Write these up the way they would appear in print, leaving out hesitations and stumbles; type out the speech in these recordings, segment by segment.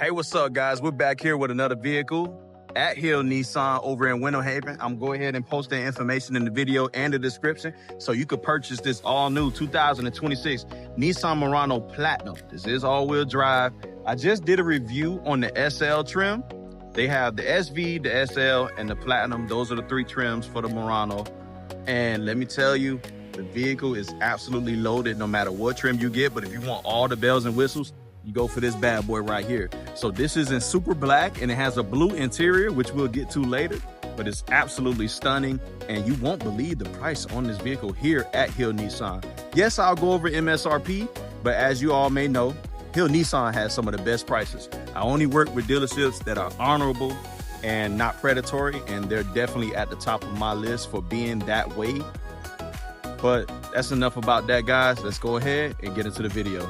Hey, what's up, guys? We're back here with another vehicle at Hill Nissan over in Winter Haven. I'm going to go ahead and post that information in the video and the description so you could purchase this all new 2026 Nissan Murano Platinum. This is all-wheel drive. I just did a review on the SL trim. They have the SV, the SL, and the Platinum. Those are the three trims for the Murano. And let me tell you, the vehicle is absolutely loaded no matter what trim you get. But if you want all the bells and whistles, you go for this bad boy right here. So this is in super black and it has a blue interior, which we'll get to later, but it's absolutely stunning. And you won't believe the price on this vehicle here at Hill Nissan. Yes, I'll go over MSRP, but as you all may know, Hill Nissan has some of the best prices. I only work with dealerships that are honorable and not predatory, and they're definitely at the top of my list for being that way. But that's enough about that, guys. Let's go ahead and get into the video.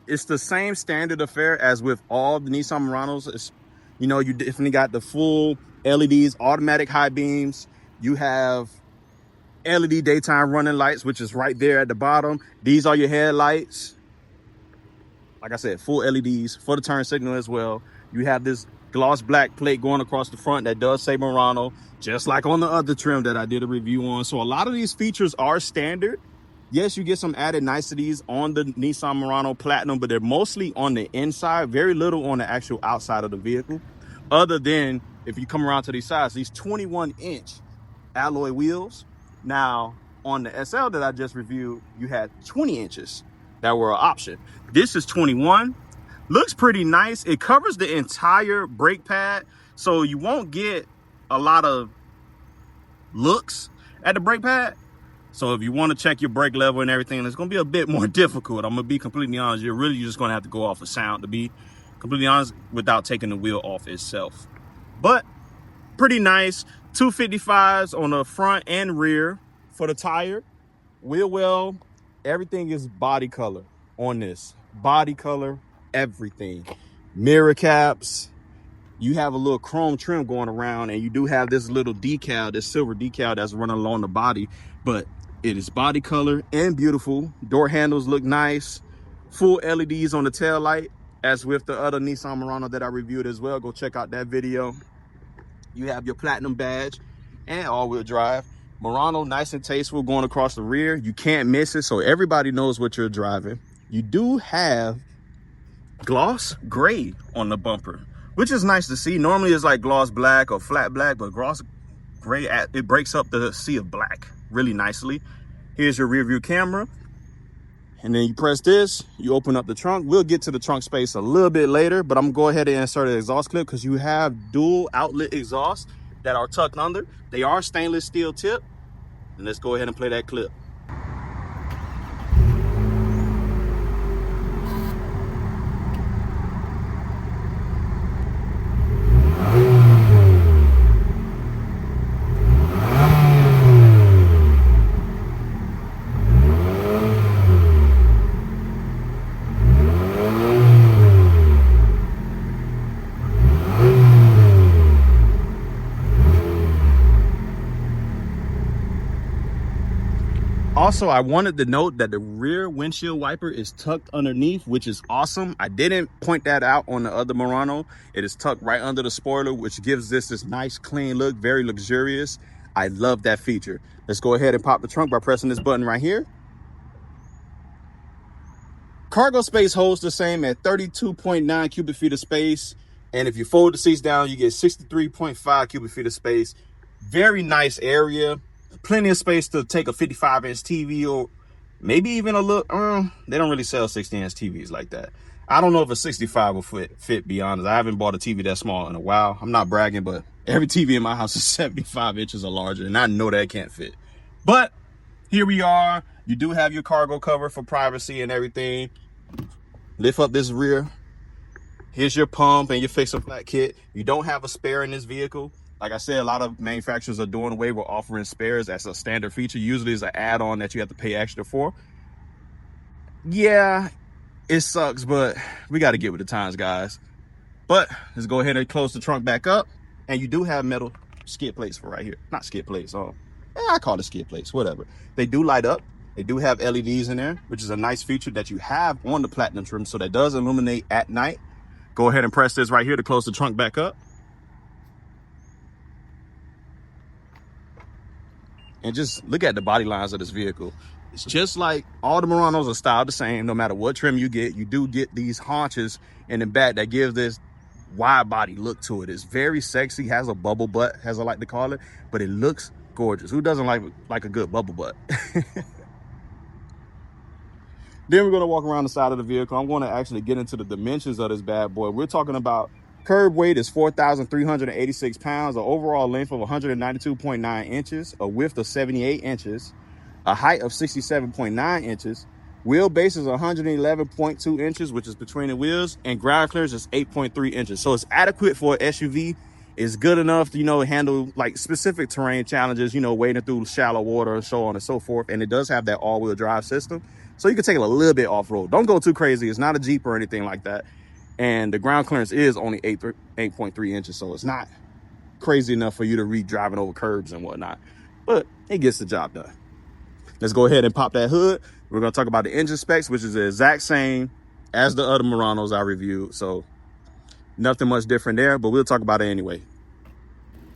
It's the same standard affair as with all the Nissan Muranos. It's, you know, you definitely got the full LEDs, automatic high beams. You have LED daytime running lights, which is right there at the bottom. These are your headlights. Like I said, full LEDs for the turn signal as well. You have this gloss black plate going across the front that does say Murano, just like on the other trim that I did a review on. So a lot of these features are standard. Yes, you get some added niceties on the Nissan Murano Platinum, but they're mostly on the inside, very little on the actual outside of the vehicle. Other than if you come around to these sides, these 21-inch alloy wheels. Now, on the SL that I just reviewed, you had 20 inches that were an option. This is 21. Looks pretty nice. It covers the entire brake pad, so you won't get a lot of looks at the brake pad. So if you want to check your brake level and everything, it's going to be a bit more difficult. I'm going to be completely honest. You're just going to have to go off of sound, to be completely honest, without taking the wheel off itself. But pretty nice. 255s on the front and rear for the tire. Wheel well. Everything is body color on this. Body color, everything. Mirror caps. You have a little chrome trim going around, and you do have this little decal, this silver decal that's running along the body, but it is body color and beautiful. Door handles look nice. Full LEDs on the tail light, as with the other Nissan Murano that I reviewed as well. Go check out that video. You have your Platinum badge and all-wheel drive. Murano, nice and tasteful going across the rear. You can't miss it, so everybody knows what you're driving. You do have gloss gray on the bumper, which is nice to see. Normally it's like gloss black or flat black, but gloss gray, it breaks up the sea of black really nicely. Here's your rear view camera, and then you press this, you open up the trunk. We'll get to the trunk space a little bit later, but I'm gonna go ahead and insert an exhaust clip because you have dual outlet exhausts that are tucked under. They are stainless steel tip, and let's go ahead and play that clip. Also, I wanted to note that the rear windshield wiper is tucked underneath, which is awesome. I didn't point that out on the other Murano. It is tucked right under the spoiler, which gives this nice, clean look, very luxurious. I love that feature. Let's go ahead and pop the trunk by pressing this button right here. Cargo space holds the same at 32.9 cubic feet of space. And if you fold the seats down, you get 63.5 cubic feet of space. Very nice area. Plenty of space to take a 55-inch TV, or maybe even a look. They don't really sell 60-inch TVs like that. I don't know if a 65 will fit, be honest. I haven't bought a TV that small in a while. I'm not bragging, but every TV in my house is 75 inches or larger, and I know that can't fit. But here we are. You do have your cargo cover for privacy and everything. Lift up this rear. Here's your pump and your fix and flat kit. You don't have a spare in this vehicle. Like I said, a lot of manufacturers are doing away with offering spares as a standard feature. Usually it's an add-on that you have to pay extra for. Yeah, it sucks, but we got to get with the times, guys. But let's go ahead and close the trunk back up. And you do have metal skid plates for right here. Not skid plates, I call it skid plates, whatever. They do light up. They do have LEDs in there, which is a nice feature that you have on the Platinum trim, so that does illuminate at night. Go ahead and press this right here to close the trunk back up. And just look at the body lines of this vehicle. It's just like all the Muranos are styled the same. No matter what trim you do get these haunches in the back that give this wide body look to it. It's very sexy, has a bubble butt, as I like to call it, but it looks gorgeous. Who doesn't like a good bubble butt? Then we're going to walk around the side of the vehicle. I'm going to actually get into the dimensions of this bad boy. We're talking about curb weight is 4,386 pounds, an overall length of 192.9 inches, a width of 78 inches, a height of 67.9 inches, wheelbase is 111.2 inches, which is between the wheels, and ground clearance is 8.3 inches. So it's adequate for an SUV. It's good enough to, handle like specific terrain challenges, wading through shallow water, so on and so forth. And it does have that all-wheel drive system. So you can take it a little bit off-road. Don't go too crazy. It's not a Jeep or anything like that. And the ground clearance is only 8.3 inches. So it's not crazy enough for you to be driving over curbs and whatnot. But it gets the job done. Let's go ahead and pop that hood. We're going to talk about the engine specs, which is the exact same as the other Muranos I reviewed. So nothing much different there, but we'll talk about it anyway.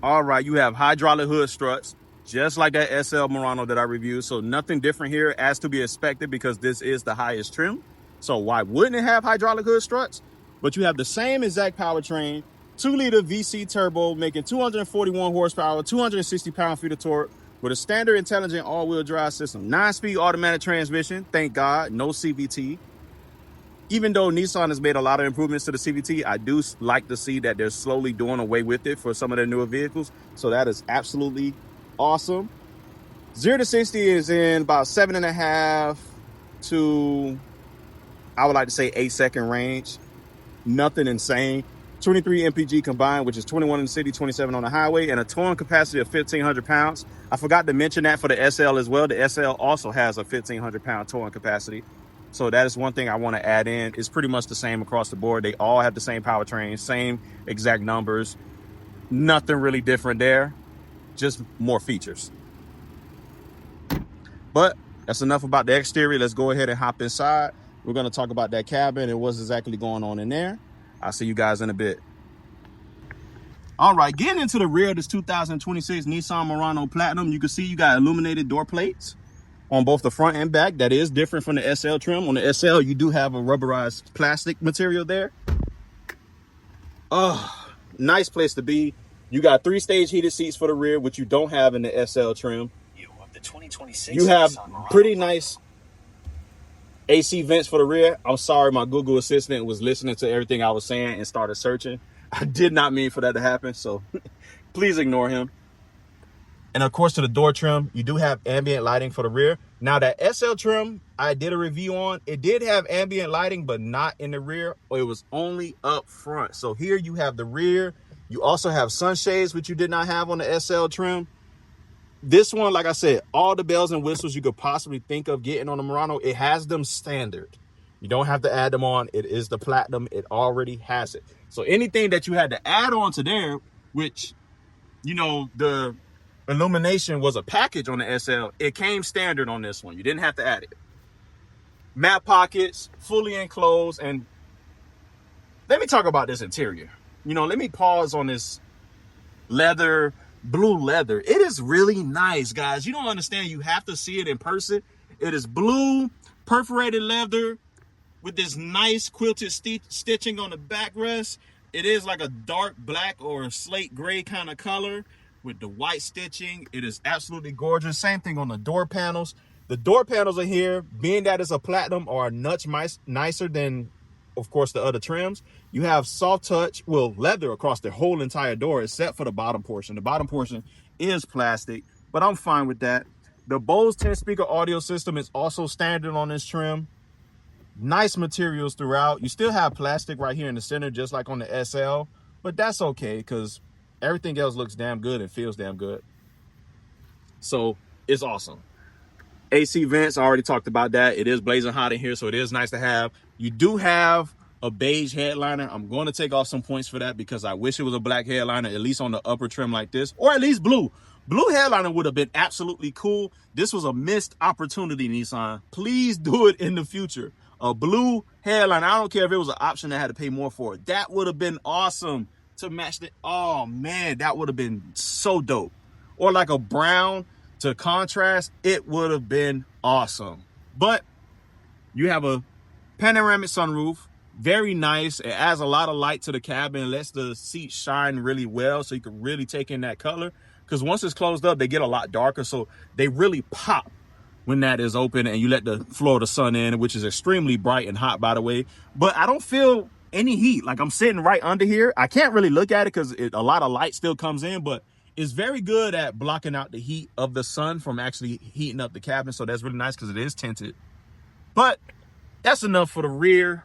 All right, you have hydraulic hood struts, just like that SL Murano that I reviewed. So nothing different here as to be expected because this is the highest trim. So why wouldn't it have hydraulic hood struts? But you have the same exact powertrain, 2-liter VC turbo, making 241 horsepower, 260 pound-feet of torque, with a standard intelligent all-wheel drive system. 9-speed automatic transmission, thank God, no CVT. Even though Nissan has made a lot of improvements to the CVT, I do like to see that they're slowly doing away with it for some of their newer vehicles. So that is absolutely awesome. 0 to 60 is in about 7.5 to, I would like to say, 8-second range. Nothing insane. 23 mpg combined, which is 21 in the city, 27 on the highway, and a towing capacity of 1,500 pounds. I forgot to mention that for the SL as well. The SL also has a 1,500 pound towing capacity. So that is one thing I want to add in. It's pretty much the same across the board. They all have the same powertrain, same exact numbers. Nothing really different there, just more features. But that's enough about the exterior. Let's go ahead and hop inside. We're going to talk about that cabin and what's exactly going on in there. I'll see you guys in a bit. All right, getting into the rear of this 2026 Nissan Murano Platinum, you can see you got illuminated door plates on both the front and back. That is different from the SL trim. On the SL, you do have a rubberized plastic material there. Oh, nice place to be. You got 3-stage heated seats for the rear, which you don't have in the SL trim. You have pretty nice AC vents for the rear. I'm sorry, my Google Assistant was listening to everything I was saying and started searching. I did not mean for that to happen, so please ignore him. And of course, to the door trim, you do have ambient lighting for the rear. Now that SL trim I did a review on, it did have ambient lighting, but not in the rear, or it was only up front. So here you have the rear. You also have sunshades, which you did not have on the SL trim. This one, like I said, all the bells and whistles you could possibly think of getting on the Murano, it has them standard. You don't have to add them on. It is the Platinum. It already has it. So anything that you had to add on to there, which, the illumination was a package on the SL, it came standard on this one. You didn't have to add it. Map pockets, fully enclosed. And let me talk about this interior. Let me pause on this leather, blue leather. It is really nice, guys. You don't understand. You have to see it in person. It is blue perforated leather with this nice quilted stitching on the backrest. It is like a dark black or slate gray kind of color with the white stitching. It is absolutely gorgeous. Same thing on the door panels. The door panels are here, being that it's a Platinum, are a notch nicer than, of course, the other trims. You have soft touch, leather across the whole entire door except for the bottom portion. The bottom portion is plastic, but I'm fine with that. The Bose 10-speaker audio system is also standard on this trim. Nice materials throughout. You still have plastic right here in the center, just like on the SL, but that's okay because everything else looks damn good and feels damn good. So it's awesome. AC vents, I already talked about that. It is blazing hot in here, so it is nice to have. You do have a beige headliner. I'm going to take off some points for that because I wish it was a black headliner, at least on the upper trim like this, or at least blue. Blue headliner would have been absolutely cool. This was a missed opportunity, Nissan. Please do it in the future. A blue headliner. I don't care if it was an option that had to pay more for it. That would have been awesome to match the, oh man, that would have been so dope. Or like a brown to contrast, it would have been awesome. But you have a panoramic sunroof, very nice. It adds a lot of light to the cabin. It lets the seats shine really well so you can really take in that color. Because once it's closed up, they get a lot darker, so they really pop when that is open and you let the flow of the sun in, which is extremely bright and hot, by the way. But I don't feel any heat. Like, I'm sitting right under here. I can't really look at it because a lot of light still comes in, but it's very good at blocking out the heat of the sun from actually heating up the cabin. So that's really nice because it is tinted. But that's enough for the rear.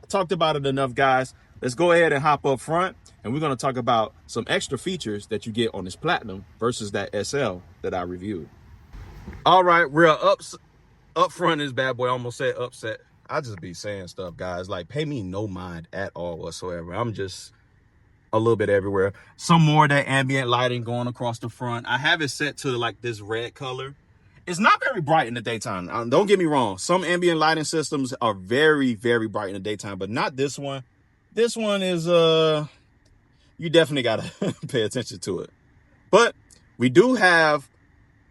I talked about it enough, guys. Let's go ahead and hop up front, and we're going to talk about some extra features that you get on this Platinum versus that SL that I reviewed. All right, we're up front. This bad boy, almost said upset. I just be saying stuff, guys. Like, pay me no mind at all whatsoever. I'm just a little bit everywhere. Some more of that ambient lighting going across the front. I have it set to like this red color. It's not very bright in the daytime. Don't get me wrong. Some ambient lighting systems are very, very bright in the daytime, but not this one. This one is, you definitely got to pay attention to it. But we do have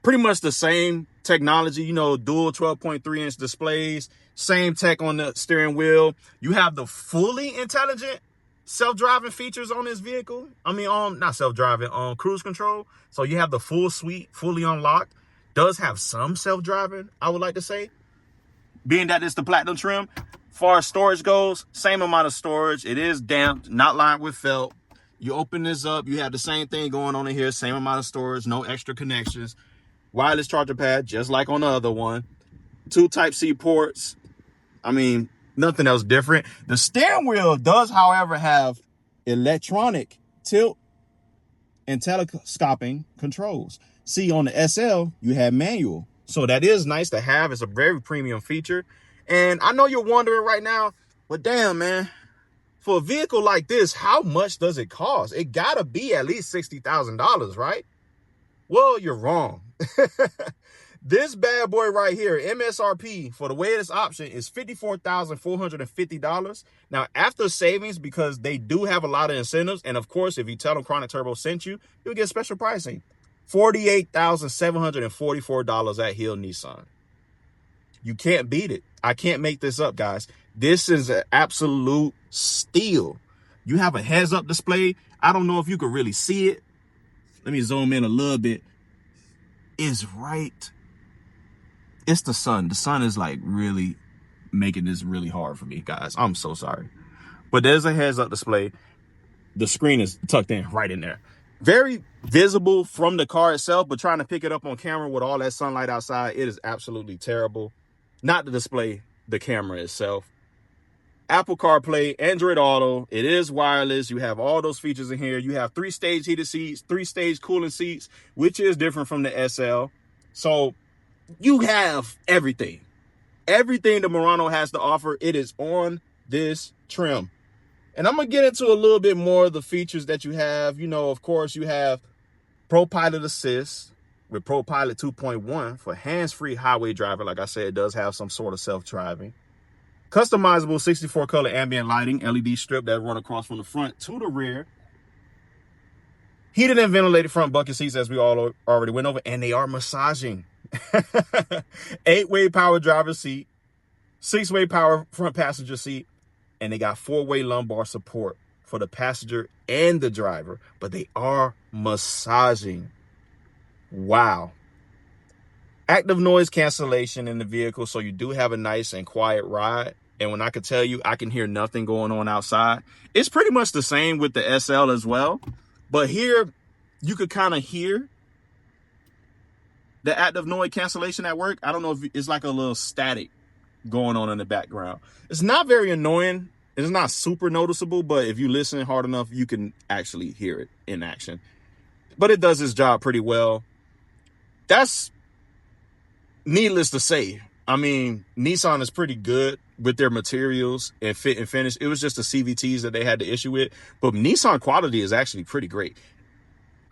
pretty much the same technology, you know, dual 12.3-inch displays, same tech on the steering wheel. You have the fully intelligent self-driving features on this vehicle. I mean, not self-driving, on cruise control. So you have the full suite, fully unlocked. Does have some self-driving, I would like to say. Being that it's the Platinum trim, far as storage goes, same amount of storage. It is damped, not lined with felt. You open this up, you have the same thing going on in here, same amount of storage, no extra connections. Wireless charger pad, just like on the other one. 2 Type-C ports. I mean, nothing else different. The steering wheel does, however, have electronic tilt and telescoping controls. See, on the SL, you have manual. So that is nice to have. It's a very premium feature. And I know you're wondering right now, but damn, man, for a vehicle like this, how much does it cost? It gotta be at least $60,000, right? Well, you're wrong. This bad boy right here, MSRP for the way this option is $54,450. Now, after savings, because they do have a lot of incentives, and of course, if you tell them ChronicTurbo sent you, you'll get special pricing. $48,744 at Hill Nissan. You can't beat it. I can't make this up, guys. This is an absolute steal. You have a heads-up display. I don't know if you can really see it. Let me zoom in a little bit. It's right. It's the sun. The sun is like really making this really hard for me, guys. I'm so sorry. But there's a heads-up display. The screen is tucked in right in there. Very visible from the car itself, but trying to pick it up on camera with all that sunlight outside, it is absolutely terrible. Not the display, the camera itself. Apple CarPlay, Android Auto, it is wireless. You have all those features in here. You have 3-stage heated seats, 3-stage cooling seats, which is different from the SL. So you have everything. Everything the Murano has to offer, it is on this trim. And I'm going to get into a little bit more of the features that you have. You know, of course, you have Pro Pilot Assist with Pro Pilot 2.1 for hands-free highway driver. Like I said, it does have some sort of self-driving. Customizable 64-color ambient lighting, LED strip that run across from the front to the rear. Heated and ventilated front bucket seats, as we all already went over, and they are massaging. 8-way power driver seat, 6-way power front passenger seat, and they got 4-way lumbar support for the passenger and the driver, but they are massaging. Wow. Active noise cancellation in the vehicle, so you do have a nice and quiet ride. And when I can tell you, I can hear nothing going on outside. It's pretty much the same with the SL as well. But here, you could kind of hear the active noise cancellation at work. I don't know if it's like a little static going on in the background. It's not very annoying. It's not super noticeable, but if you listen hard enough, you can actually hear it in action. But it does its job pretty well. That's needless to say. I mean, Nissan is pretty good with their materials and fit and finish. It was just the CVTs that they had to issue with, but Nissan quality is actually pretty great.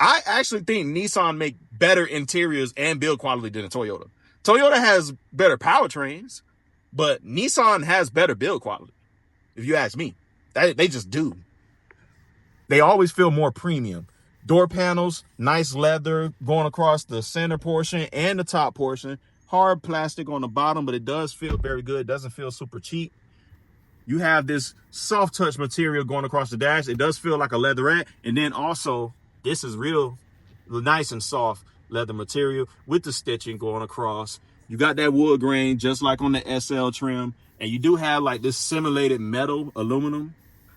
I actually think Nissan make better interiors and build quality than a Toyota. Toyota has better powertrains, but Nissan has better build quality. If you ask me, they just do. They always feel more premium. Door panels, nice leather going across the center portion and the top portion. Hard plastic on the bottom, but it does feel very good. It doesn't feel super cheap. You have this soft touch material going across the dash. It does feel like a leatherette. And then also, this is real nice and soft leather material with the stitching going across. You got that wood grain just like on the SL trim. And you do have like this simulated metal aluminum,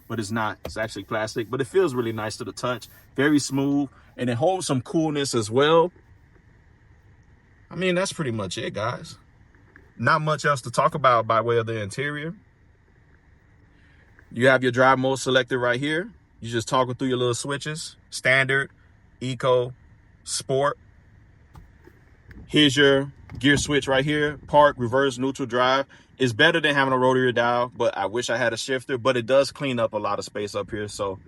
but it's not. It's actually plastic, but it feels really nice to the touch. Very smooth, and it holds some coolness as well. I mean, that's pretty much it, guys. Not much else to talk about by way of the interior. You have your drive mode selected right here. You just toggle through your little switches. Standard, Eco, Sport. Here's your gear switch right here. Park, reverse, neutral, drive. It's better than having a rotary dial, but I wish I had a shifter, but it does clean up a lot of space up here. So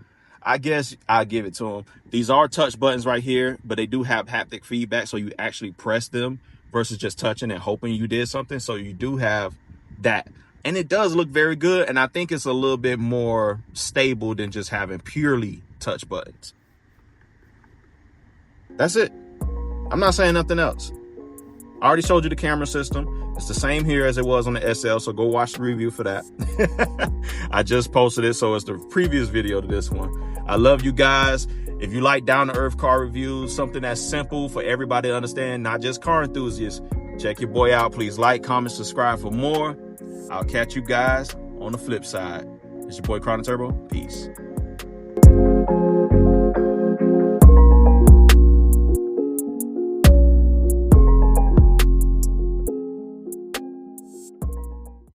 I guess I'll give it to them. These are touch buttons right here, but they do have haptic feedback. So you actually press them versus just touching and hoping you did something. So you do have that. And it does look very good. And I think it's a little bit more stable than just having purely touch buttons. That's it. I'm not saying nothing else. I already showed you the camera system. It's the same here as it was on the SL, so go watch the review for that. I just posted it, so it's the previous video to this one. I love you guys. If you like down-to-earth car reviews, something that's simple for everybody to understand, not just car enthusiasts, check your boy out. Please like, comment, subscribe for more. I'll catch you guys on the flip side. It's your boy ChronicTurbo. Peace.